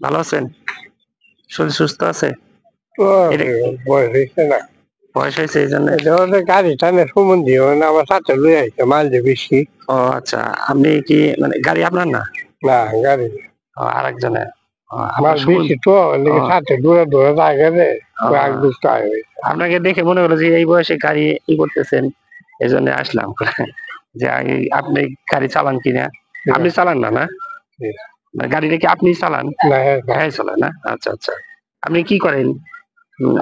ভালো আছেন? শরীর সুস্থ আছে? তো এটা বয়স হয়েছে না। বয়স হয়েছে এই জন্য? এটা হচ্ছে গাড়ি টানের সম্বন্ধে মানে আমার সাথে লই আইছে মাল যে বেশি। ও আচ্ছা, আপনি কি মানে গাড়ি আপনার না? না গাড়ি আরেকজনের। আপনার মাল বেশি তো ও লেগে সাথে দূরে দূরে জায়গা রে ও, আগ দুষ্ট হয়ে আপনাকে দেখে মনে হলো যে এই বয়সে গাড়ি করতেছেন, এই জন্য আসলাম। যে আপনি গাড়ি চালান কিনা? আপনি চালান না না? মানে গাড়িটা কি আপনি চালান? না। হ্যাঁ চালান না? আচ্ছা আচ্ছা। আপনি কি করেন? উম,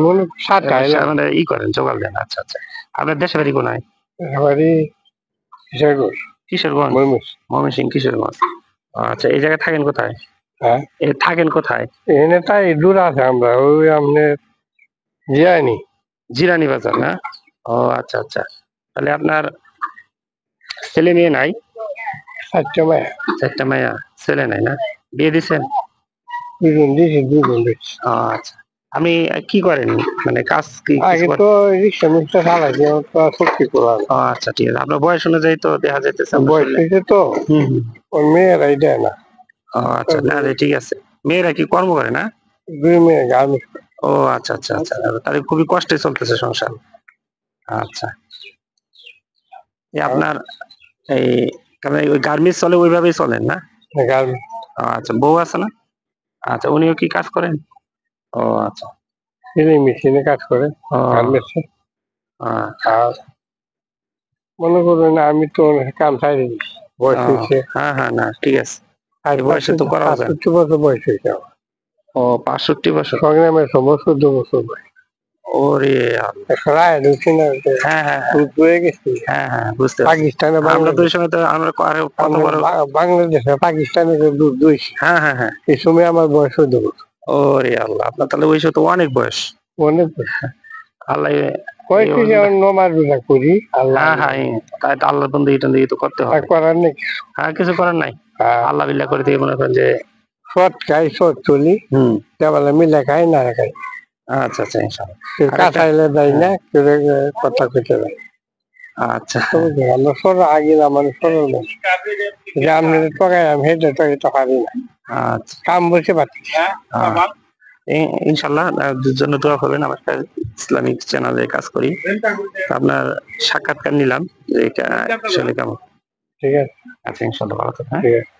মনে সাথে আইলাম মানে করেন, জোগাড় দেন। আচ্ছা আচ্ছা। আপনার দেশের বাড়ি কোনায়? বাড়ি কিশোরগঞ্জ কিশোরগঞ্জ? ময়মনসিংহ। ময়মনসিংহ, কিশোরগঞ্জ। আচ্ছা, এই জায়গায় থাকেন কোথায়? হ্যাঁ থাকেন কোথায়? এনে তাই দূর আছে আমরা ওই আপনার জিয়ানি জিরানি বাজার না? ও আচ্ছা আচ্ছা। তাহলে আপনার ছেলে মেয়ে নাই? সাতটা মায়া একটা মেয়া, ছেলে নাই না? বিয়ে দিছেন? দুজন দিয়েছি দুজন দিয়েছি। ও আচ্ছা। আমি কি করেন, মানে কাজ কি কিছু আগে করেন? তো রিক্সা মিক্সা চালাইছি আমার তো আর শক্তি করলাম ও আচ্ছা, ঠিক আছে। আপনার বয়স অনুযায়ী তো দেখা যাইতেছে আপনার বয়স শরীরে। হয়েছে তো হুম হুম। ওর মেয়েরাই দেয় না। ও আচ্ছা, না ঠিক আছে। মেয়েরা কি কর্ম করে না? দুই মেয়ে গার্মেন্টস ও আচ্ছা আচ্ছা আচ্ছা, তাহলে খুবই কষ্টে চলতেছে সংসার। আচ্ছা, আপনার এই কারণ ওই গার্মেন্টস চলে ওইভাবেই চলেন না? গার্মেন্টস ও আচ্ছা, বউ আছে না? আচ্ছা, উনিও কি কাজ করেন? ও আচ্ছা। সেলাই মেশিনে কাজ করে ও গার্মেন্টসে। আচ্ছা। আর মনে করবেন আমি তো কাম ছাড়ি দিচ্ছি বয়স হয়েছে হ্যাঁ হ্যাঁ, না ঠিক আছে। আর এই বয়সে তো করাও যায়। 65 বছর বয়স হয়েছে আমার। ও 65 বছর। সংগ্রামের সময় 14 বছর বয়স ওরে আল্লাহ। এখন রায় ঢুকছি না হ্যাঁ হ্যাঁ হ্যাঁ দুধ হয়ে গেছি হ্যাঁ হ্যাঁ, বুঝতে পারছি। পাকিস্তানে আমরা তো ওই বাংলাদেশ সময় তো আমরা আরো কত আমরা বড়। বাংলাদেশে পাকিস্তানে দুধ দুইছি হ্যাঁ হ্যাঁ হ্যাঁ। এই সময় আমার বয়স 14 বছর। ওরে আল্লাহ, আপনার তাহলে ওই সময় তো অনেক বয়স। অনেক বয়স আল্লাহ কয়েকটি যেমন নমাজ রোজা করি আল্লাহ হ্যাঁ হ্যাঁ, তাই তো আল্লাহ বন্ধু টন্দি তো করতে আর হবে। করার নেই। হ্যাঁ, কিছু করার নাই। আল্লাহ বিল্লাহ করে দিয়ে মনে করেন যে। সৎ খাই সৎ চলি হুম। কেবল মিলে খাই না খাই আচ্ছা আচ্ছা, ইনশাআল্লাহ। কেউ আরেকটা। কাঁচাইলে দেয় না কেউ কথা কইতে দেয় আচ্ছা আমরা সরল আগে মানে সরল না যে আমি টকাই আমি হেঁটে টকে তো পারি না আচ্ছা। কাম বসে পাচ্ছি। ইনশাল্লাহ জন্য দোয়া করবেন। আমার একটা ইসলামিক চ্যানেলে কাজ করি, তো আপনার সাক্ষাৎকার নিলাম যে এটা আসলে কেমন। ঠিক আছে আচ্ছা, ইনশাল্লাহ ভালো থাকবেন। ঠিক আছে।